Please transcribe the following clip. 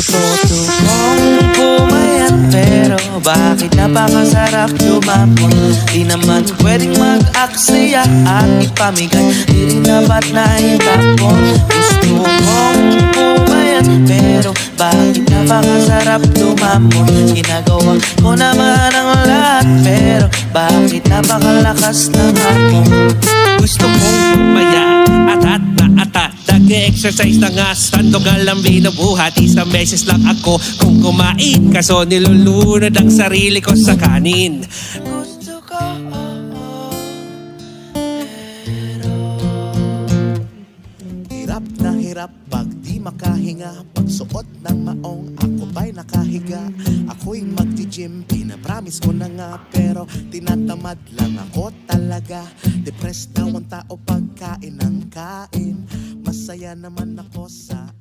Gusto kong pumayat pero bakit napakasarap lumapot. Di naman pwedeng mag-aksaya at ipamigay, di rin dapat na itapon. Gusto kong pumayat pero bakit napakasarap lumapot. Ginagawa ko naman ang lahat pero bakit napakalakas ng hapon. Gusto kong pumaya, atat na atat. Nag-exercise na nga, sandogal ang binubuhat. Isang beses lang ako kung kumain, kaso nilulunod ang sarili ko sa kanin. Gusto ko Hirap na hirap pag di makahinga, pagsuot ng maong ako ba'y nakahiga. Ako'y magti-gym, pinapromise ko na nga, pero tinatamad lang ako talaga. Depressed daw ang tao pagkain ng kain, masaya naman ako sa